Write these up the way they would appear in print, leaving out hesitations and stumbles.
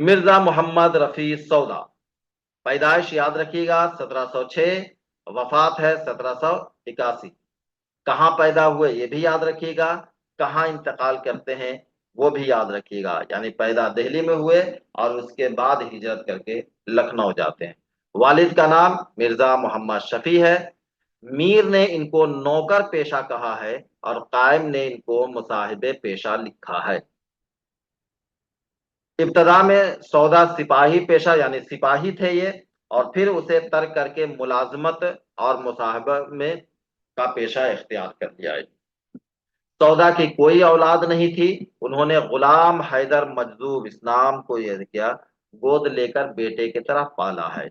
مرزا محمد رفیع سودا، پیدائش یاد رکھیے گا 1706، وفات ہے 1781۔ کہاں پیدا ہوئے یہ بھی یاد رکھیے گا، کہاں انتقال کرتے ہیں وہ بھی یاد رکھیے گا، یعنی پیدا دہلی میں ہوئے اور اس کے بعد ہجرت کر کے لکھنؤ جاتے ہیں۔ والد کا نام مرزا محمد شفیع ہے۔ میر نے ان کو نوکر پیشہ کہا ہے اور قائم نے ان کو مصاحب پیشہ لکھا ہے۔ ابتدا میں سودا سپاہی پیشہ یعنی سپاہی تھے یہ، اور پھر اسے ترک کر کے ملازمت اور مصاحبہ میں کا پیشہ اختیار کر لیا ہے۔ سودا کی کوئی اولاد نہیں تھی، انہوں نے غلام حیدر مجذوب اسلام کو یہ کیا گود لے کر بیٹے کی طرح پالا ہے۔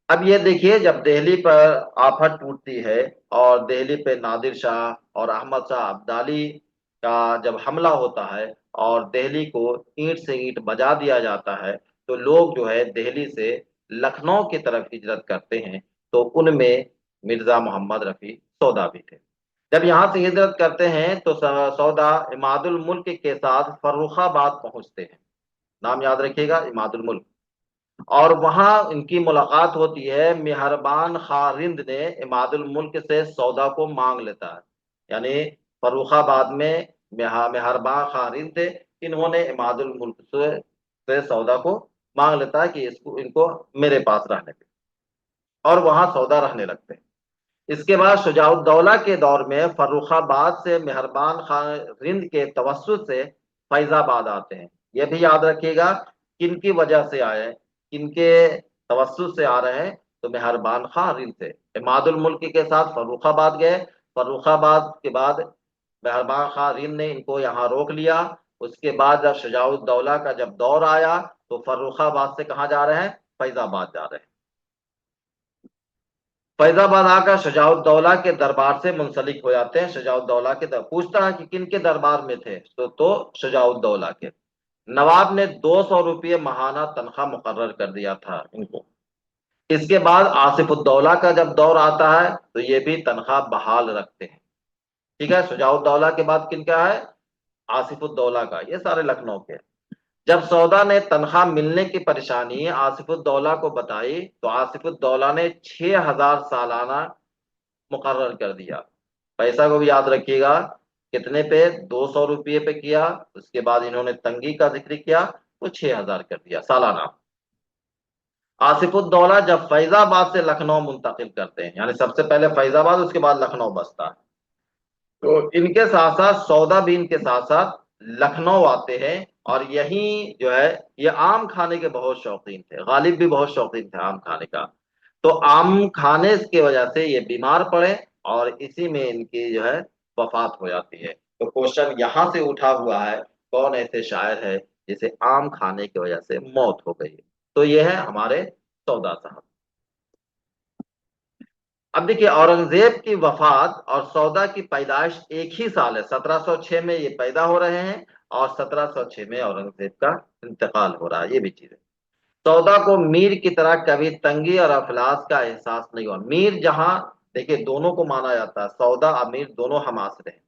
اب یہ دیکھیے جب دہلی پر آفت ٹوٹتی ہے اور دہلی پہ نادر شاہ اور احمد شاہ ابدالی کا جب حملہ ہوتا ہے اور دہلی کو اینٹ سے اینٹ بجا دیا جاتا ہے، تو لوگ جو ہے دہلی سے لکھنؤ کی طرف ہجرت کرتے ہیں، تو ان میں مرزا محمد رفیع سودا بھی تھے۔ جب یہاں سے ہجرت کرتے ہیں تو سودا اماد الملک کے ساتھ فروخ آباد پہنچتے ہیں، نام یاد رکھیے گا اماد الملک، اور وہاں ان کی ملاقات ہوتی ہے۔ مہربان خاں رند نے اماد الملک سے سودا کو مانگ لیتا ہے، یعنی فروخ آباد میں مہربان خاں رند تھے، انہوں نے اماد الملک سے سودا کو مانگ لیتا ہے کہ ان کو میرے پاس رہنے دے، اور وہاں سودا رہنے لگتے ہیں۔ اس کے بعد شجاع الدولہ کے دور میں فروخ آباد سے مہربان خان رند کے توسط سے فیض آباد آتے ہیں۔ یہ بھی یاد رکھیے گا کن کی وجہ سے آئے، کن کے توسط سے آ رہے ہیں، تو مہربان خان رند سے اماد الملک کے ساتھ فروخ آباد گئے۔ فروخ آباد کے بعد مہربان خان رند نے ان کو یہاں روک لیا۔ اس کے بعد جب شجاع الدولہ کا جب دور آیا تو فروخ آباد سے کہاں جا رہے ہیں، فیض آباد جا رہے ہیں۔ فیض آباد آ کر شجاع الدولہ کے دربار سے منسلک ہو جاتے ہیں۔ شجاع الدولہ کے پوچھتا ہے کہ کن کے دربار میں تھے، تو شجاع الدولہ کے۔ نواب نے 200 روپے ماہانہ تنخواہ مقرر کر دیا تھا ان کو۔ اس کے بعد آصف الدولہ کا جب دور آتا ہے تو یہ بھی تنخواہ بحال رکھتے ہیں، ٹھیک ہے۔ شجاع الدولہ کے بعد کن کا ہے، آصف الدولہ کا، یہ سارے لکھنؤ کے۔ جب سودا نے تنخواہ ملنے کی پریشانی آصف الدولہ کو بتائی تو آصف الدولہ نے 6000 سالانہ مقرر کر دیا۔ پیسہ کو بھی یاد رکھیے گا، کتنے پہ، 200 روپے پہ کیا، اس کے بعد انہوں نے تنگی کا ذکر کیا تو 6000 کر دیا سالانہ۔ آصف الدولہ جب فیض آباد سے لکھنؤ منتقل کرتے ہیں، یعنی سب سے پہلے فیض آباد اس کے بعد لکھنؤ بستا ہے، تو ان کے ساتھ ساتھ سودا بھی ان کے ساتھ ساتھ لکھنؤ آتے ہیں، اور یہیں جو ہے یہ آم کھانے کے بہت شوقین تھے، غالب بھی بہت شوقین تھے آم کھانے کا، تو آم کھانے کی وجہ سے یہ بیمار پڑے اور اسی میں ان کی جو ہے وفات ہو جاتی ہے۔ تو کوشچن یہاں سے اٹھا ہوا ہے، کون ایسے شاعر ہے جسے آم کھانے کی وجہ سے موت ہو گئی؟ تو یہ ہے ہمارے سودا صاحب۔ اب دیکھیے اورنگزیب کی وفات اور سودا کی پیدائش ایک ہی سال ہے، 1706 میں یہ پیدا ہو رہے ہیں اور 1706 میں اورنگزیب کا انتقال ہو رہا ہے، یہ بھی چیز ہے۔ سودا کو میر کی طرح کبھی تنگی اور افلاس کا احساس نہیں ہوا۔ میر جہاں دیکھیے دونوں کو مانا جاتا ہے، سودا اور میر دونوں ہم عصر ہیں۔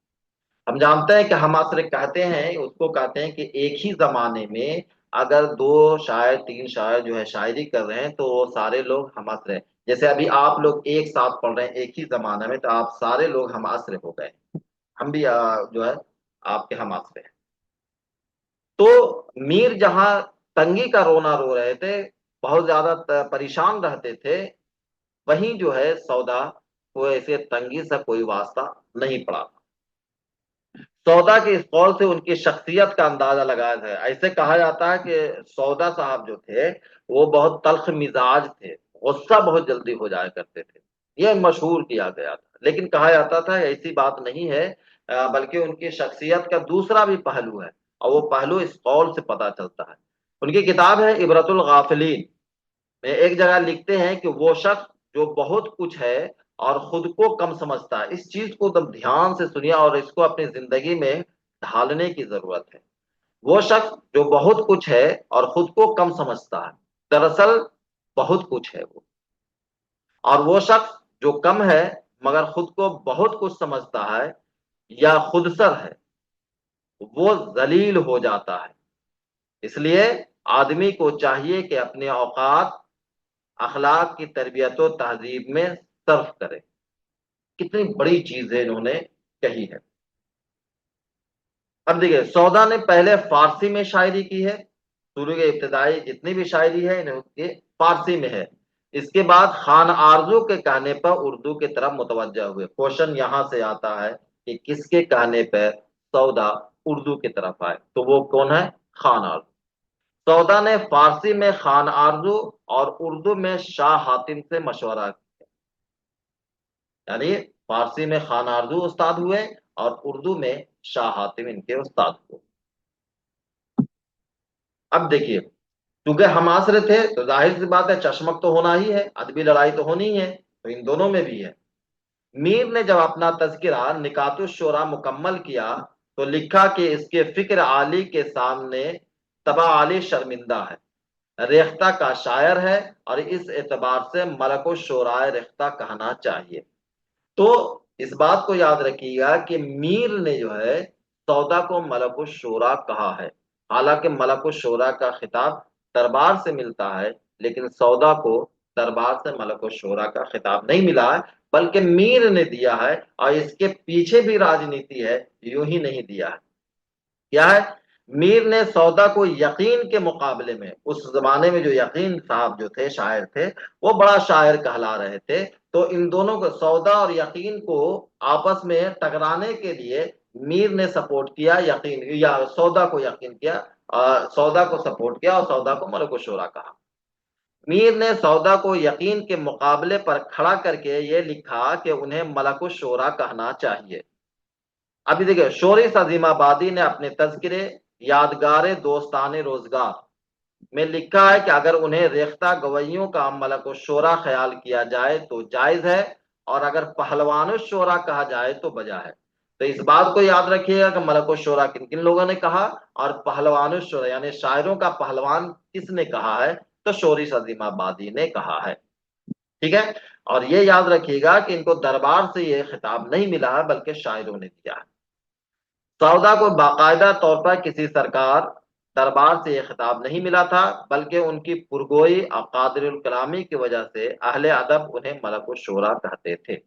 ہم جانتے ہیں کہ ہم عصر کہتے ہیں اس کو، کہتے ہیں کہ ایک ہی زمانے میں اگر 2 شاعر 3 شاعر جو ہے شاعری کر رہے ہیں تو وہ سارے لوگ ہم عصر ہیں۔ جیسے ابھی آپ لوگ ایک ساتھ پڑھ رہے ہیں ایک ہی زمانہ میں، تو آپ سارے لوگ ہم عصر ہو گئے، ہم بھی جو ہے آپ کے ہم عصر ہیں۔ تو میر جہاں تنگی کا رونا رو رہے تھے، بہت زیادہ پریشان رہتے تھے، وہیں جو ہے سودا کو ایسے تنگی سے کوئی واسطہ نہیں پڑا۔ سودا کے اس قول سے ان کی شخصیت کا اندازہ لگایا ہے۔ ایسے کہا جاتا ہے کہ سودا صاحب جو تھے وہ بہت تلخ مزاج تھے، غصہ بہت جلدی ہو جایا کرتے تھے، یہ مشہور کیا گیا تھا، لیکن کہا جاتا تھا ایسی بات نہیں ہے، بلکہ ان کی شخصیت کا دوسرا بھی پہلو ہے، اور وہ پہلو اس قول سے پتہ چلتا ہے۔ ان کی کتاب ہے عبرت الغافلین میں ایک جگہ لکھتے ہیں کہ وہ شخص جو بہت کچھ ہے اور خود کو کم سمجھتا ہے، اس چیز کو تم دھیان سے سنیا اور اس کو اپنی زندگی میں ڈھالنے کی ضرورت ہے۔ وہ شخص جو بہت کچھ ہے اور خود کو کم سمجھتا ہے، دراصل بہت کچھ ہے وہ، اور وہ شخص جو کم ہے مگر خود کو بہت کچھ سمجھتا ہے یا خود سر ہے، وہ ذلیل ہو جاتا ہے۔ اس لیے آدمی کو چاہیے کہ اپنے اوقات اخلاق کی تربیت و تہذیب میں صرف کرے. کتنی بڑی چیزیں انہوں نے کہی ہے. اب دیکھیے سودا نے پہلے فارسی میں شاعری کی ہے. شروع کے ابتدائی جتنی بھی شاعری ہے انہوں کی فارسی میں ہے. اس کے بعد خان آرزو کے کہنے پر اردو کی طرف متوجہ ہوئے. کوشچن یہاں سے آتا ہے کہ کس کے کہنے پر سودا اردو کی طرف آئے؟ تو وہ کون ہے؟ خان آرزو. سودا نے فارسی میں خان آرزو اور اردو میں شاہ حاتم سے مشورہ کیا. یعنی فارسی میں خان آرزو استاد ہوئے اور اردو میں شاہ حاتم ان کے استاد ہوئے. اب دیکھیے کیونکہ ہم عصر تھے تو ظاہر سی بات ہے چشمک تو ہونا ہی ہے، ادبی لڑائی تو ہونی ہی ہے، تو ان دونوں میں بھی ہے. میر نے جب اپنا تذکرہ نکات الشورى مکمل کیا تو لکھا کہ اس کے فکر عالی کے سامنے طبع عالی شرمندہ ہے، ریختہ کا شاعر ہے اور اس اعتبار سے ملک الشورائے ریختہ کہنا چاہیے. تو اس بات کو یاد رکھیے گا کہ میر نے جو ہے سودا کو ملک الشورى کہا ہے. حالانکہ ملک الشورى کا خطاب دربار سے ملتا ہے، لیکن سودا کو دربار سے ملک الشورى کا خطاب نہیں ملا ہے، بلکہ میر نے دیا ہے. اور اس کے پیچھے بھی راجنیتی ہے، یوں ہی نہیں دیا ہے. کیا ہے؟ میر نے سودا کو یقین کے مقابلے میں، اس زمانے میں جو یقین صاحب جو تھے شاعر تھے وہ بڑا شاعر کہلا رہے تھے، تو ان دونوں کو سودا اور یقین کو آپس میں ٹکرانے کے لیے میر نے سپورٹ کیا یقین، یا سودا کو یقین کیا، سودا کو سپورٹ کیا اور سودا کو ملک الشورى کہا. میر نے سودا کو یقین کے مقابلے پر کھڑا کر کے یہ لکھا کہ انہیں ملک الشورى کہنا چاہیے. ابھی دیکھیں شورش عظیم آبادی نے اپنے تذکرے یادگار دوستان روزگار میں لکھا ہے کہ اگر انہیں ریختہ گویوں کا ملک الشورى خیال کیا جائے تو جائز ہے، اور اگر پہلوان الشورى کہا جائے تو بجا ہے. تو اس بات کو یاد رکھیے گا کہ ملک الشورى کن کن لوگوں نے کہا اور پہلوان الشورى یعنی شاعروں کا پہلوان کس نے کہا ہے؟ تو شورش عظیم آبادی نے کہا ہے. ٹھیک ہے، اور یہ یاد رکھیے گا کہ ان کو دربار سے یہ خطاب نہیں ملا ہے بلکہ شاعروں نے دیا ہے. سودا کو باقاعدہ طور پر کسی سرکار دربار سے یہ خطاب نہیں ملا تھا، بلکہ ان کی پرگوئی اور قادر الکلامی کی وجہ سے اہل ادب انہیں ملک الشورى کہتے تھے.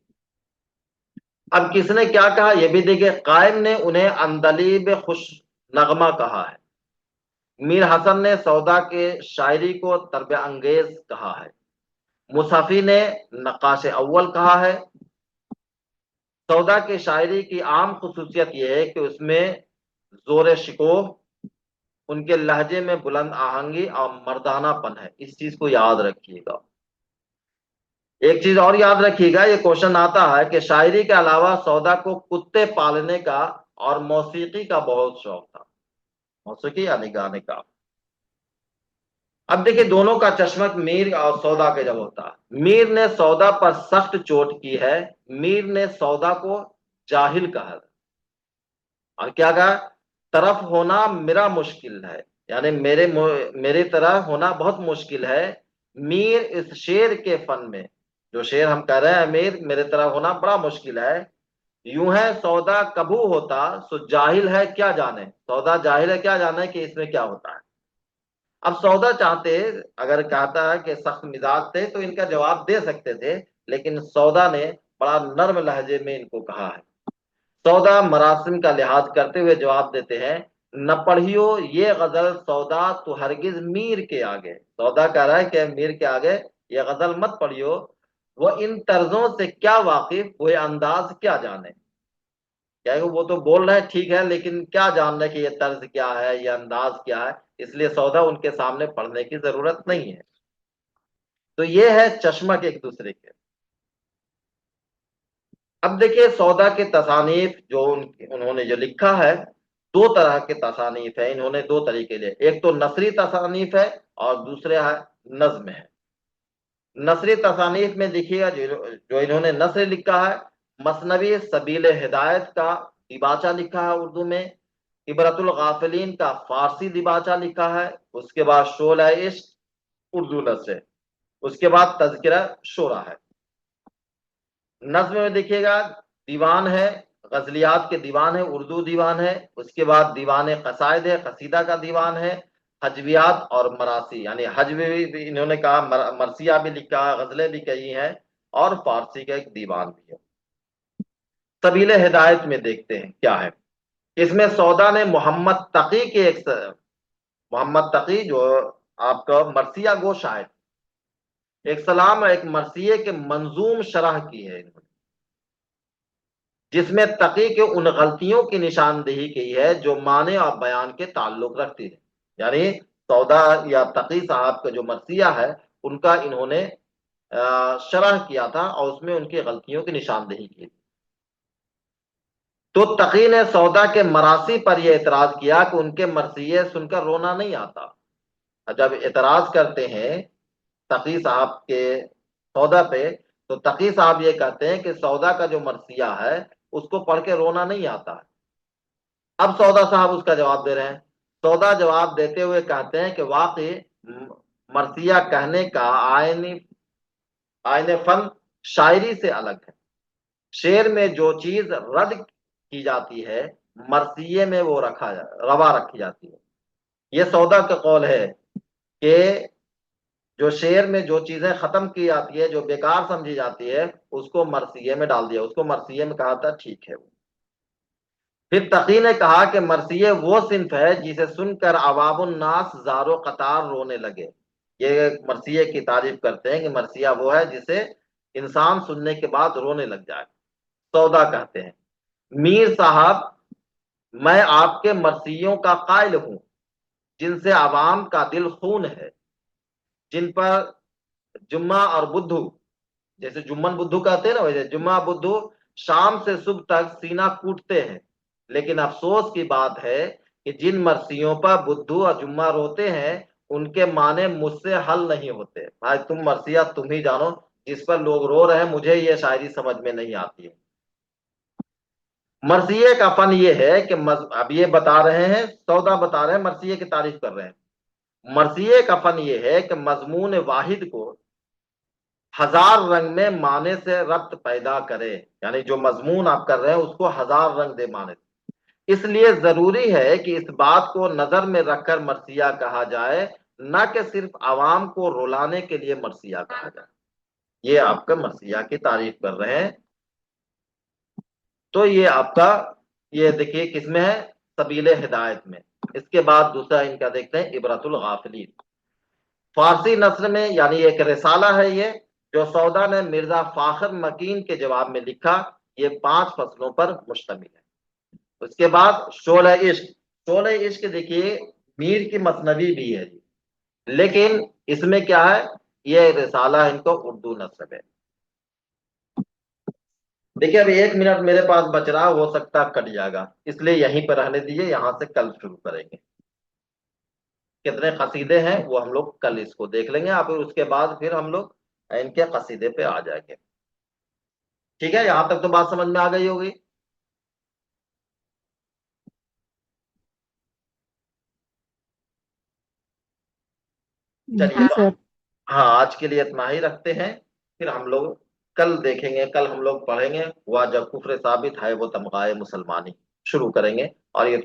اب کس نے کیا کہا یہ بھی دیکھیں. قائم نے انہیں اندلیب خوش نغمہ کہا ہے. میر حسن نے سودا کے شاعری کو ترب انگیز کہا ہے. مصحفی نے نقاش اول کہا ہے. سودا کی شاعری کی عام خصوصیت یہ ہے کہ اس میں زور شکوہ، ان کے لہجے میں بلند آہنگی اور مردانہ پن ہے. اس چیز کو یاد رکھیے گا. ایک چیز اور یاد رکھیے گا، یہ کوشچن آتا ہے کہ شاعری کے علاوہ سودا کو کتے پالنے کا اور موسیقی کا بہت شوق تھا. موسیقی یعنی گانے کا. اب دیکھیں دونوں کا چشمک میر اور سودا کے جب ہوتا ہے. میر نے سودا پر سخت چوٹ کی ہے. میر نے سودا کو جاہل کہا اور کیا کہا؟ طرف ہونا میرا مشکل ہے، یعنی میرے طرح ہونا بہت مشکل ہے. میر اس شعر کے فن میں، جو شعر ہم کہہ رہے ہیں میر میرے طرح ہونا بڑا مشکل ہے. یوں ہے سودا کبو ہوتا سو جاہل ہے کیا جانے. سودا جاہل ہے کیا جانے کہ اس میں کیا ہوتا ہے. اب سودا چاہتے، اگر کہتا ہے کہ سخت مزاج تھے تو ان کا جواب دے سکتے تھے، لیکن سودا نے بڑا نرم لہجے میں ان کو کہا ہے. سودا مراسم کا لحاظ کرتے ہوئے جواب دیتے ہیں، نہ پڑھیو یہ غزل سودا تو ہرگز میر کے آگے. سودا کہہ رہا ہے کہ میر کے آگے یہ غزل مت پڑھیو، وہ ان طرزوں سے کیا واقف، وہ انداز کیا جانے. کیا وہ تو بول رہے ہیں ٹھیک ہے، لیکن کیا جاننا کہ یہ طرز کیا ہے، یہ انداز کیا ہے. اس لیے سودا ان کے سامنے پڑھنے کی ضرورت نہیں ہے. تو یہ ہے چشمک ایک دوسرے کے. اب دیکھیے سودا کے تصانیف جو انہوں نے جو لکھا ہے، دو طرح کے تصانیف ہیں. انہوں نے دو طریقے لے، ایک تو نثری تصانیف ہے اور دوسرے ہے نظم ہے. نثری تصانیف میں دیکھیے گا جو انہوں نے نثر لکھا ہے، مثنوی سبیل ہدایت کا دیباچہ لکھا ہے اردو میں، عبرت الغافلین کا فارسی دیباچہ لکھا ہے، اس کے بعد شعلہ عشق اردو نثر، اس کے بعد تذکرہ شورا ہے. نظم میں دیکھیے گا دیوان ہے، غزلیات کے دیوان ہے، اردو دیوان ہے. اس کے بعد دیوان قصائد ہے، قصیدہ کا دیوان ہے. حجویات اور مراسی، یعنی حجوی بھی انہوں نے کہا، مرثیہ بھی لکھا، غزلیں بھی کہی ہیں، اور فارسی کا ایک دیوان بھی ہے۔ سبیل ہدایت میں دیکھتے ہیں کیا ہے۔ اس میں سودا نے محمد تقی کے محمد تقی جو آپ کا مرثیہ گو شاعر، ایک سلام اور ایک مرثیے کے منظوم شرح کی ہے انہوں نے، جس میں تقی کے ان غلطیوں کی نشاندہی کی ہے جو معنی اور بیان کے تعلق رکھتی ہے۔ یعنی سودا یا تقی صاحب کا جو مرثیہ ہے ان کا انہوں نے شرح کیا تھا اور اس میں ان کی غلطیوں کی نشاندہی کی تھی۔ تو تقی نے سودا کے مراسی پر یہ اعتراض کیا کہ ان کے مرثیے سن کر رونا نہیں آتا۔ جب اعتراض کرتے ہیں تقی صاحب کے سودا پہ، تو تقی صاحب یہ کہتے ہیں کہ سودا کا جو مرثیہ ہے اس کو پڑھ کے رونا نہیں آتا ہے۔ اب سودا صاحب اس کا جواب دے رہے ہیں۔ سودا جواب دیتے ہوئے کہتے ہیں کہ واقعی مرثیہ کہنے کا آئین فن شاعری سے الگ ہے۔ شعر میں جو چیز رد کی جاتی ہے مرثیے میں وہ روا رکھی جاتی ہے۔ یہ سودا کا قول ہے کہ جو شعر میں جو چیزیں ختم کی جاتی ہے، جو بیکار سمجھی جاتی ہے، اس کو مرثیے میں ڈال دیا، اس کو مرثیے میں کہا تھا ٹھیک ہے۔ پھر تقی نے کہا کہ مرثیے وہ صنف ہے جسے سن کر عوام الناس زار و قطار رونے لگے۔ یہ مرثیے کی تعریف کرتے ہیں کہ مرثیہ وہ ہے جسے انسان سننے کے بعد رونے لگ جائے۔ سودا کہتے ہیں میر صاحب، میں آپ کے مرثیوں کا قائل ہوں جن سے عوام کا دل خون ہے، جن پر جمعہ اور بدھو، جیسے جمن بدھو کہتے ہیں نا، ویسے جمعہ بدھو شام سے صبح تک سینہ کوٹتے ہیں، لیکن افسوس کی بات ہے کہ جن مرثیوں پر بدھو اور جمعہ روتے ہیں ان کے معنی مجھ سے حل نہیں ہوتے۔ بھائی تم مرثیہ تم ہی جانو، جس پر لوگ رو رہے ہیں، مجھے یہ شاعری سمجھ میں نہیں آتی ہے۔ مرثیے کا فن یہ ہے کہ اب یہ بتا رہے ہیں، سودا بتا رہے ہیں، مرثیے کی تعریف کر رہے ہیں۔ مرثیے کا فن یہ ہے کہ مضمون واحد کو ہزار رنگ میں معنی سے ربط پیدا کرے، یعنی جو مضمون آپ کر رہے ہیں اس کو ہزار رنگ دے معنی سے۔ اس لیے ضروری ہے کہ اس بات کو نظر میں رکھ کر مرثیہ کہا جائے، نہ کہ صرف عوام کو رلانے کے لیے مرثیہ کہا جائے۔ یہ آپ کا مرثیہ کی تعریف کر رہے ہیں۔ تو یہ آپ کا یہ دیکھیے کس میں ہے، سبیل ہدایت میں۔ اس کے بعد دوسرا ان کا دیکھتے ہیں عبرت الغافلین، فارسی نثر میں، یعنی ایک رسالہ ہے یہ جو سودا نے مرزا فاخر مکین کے جواب میں لکھا۔ یہ 5 فصلوں پر مشتمل ہے۔ اس کے بعد شعلہ عشق، شعلہ عشق دیکھیے میر کی مثنوی بھی ہے، لیکن اس میں کیا ہے، یہ رسالہ ان کو اردو نثر ہے۔ دیکھیے ابھی 1 منٹ میرے پاس بچ رہا، ہو سکتا کٹ جائے گا، اس لیے یہیں پر رہنے دیجیے، یہاں سے کل شروع کریں گے۔ کتنے قصیدے ہیں وہ ہم لوگ کل اس کو دیکھ لیں گے، اور پھر اس کے بعد پھر ہم لوگ ان کے قصیدے پہ آ جائیں گے۔ ٹھیک ہے، یہاں تک تو بات سمجھ میں آ گئی ہوگی۔ چلیے تو ہاں آج کے لیے اتنا ہی رکھتے ہیں، پھر ہم لوگ کل دیکھیں گے، کل ہم لوگ پڑھیں گے وہ جب کفر ثابت ہے وہ تمغائے مسلمانی شروع کریں گے، اور یہ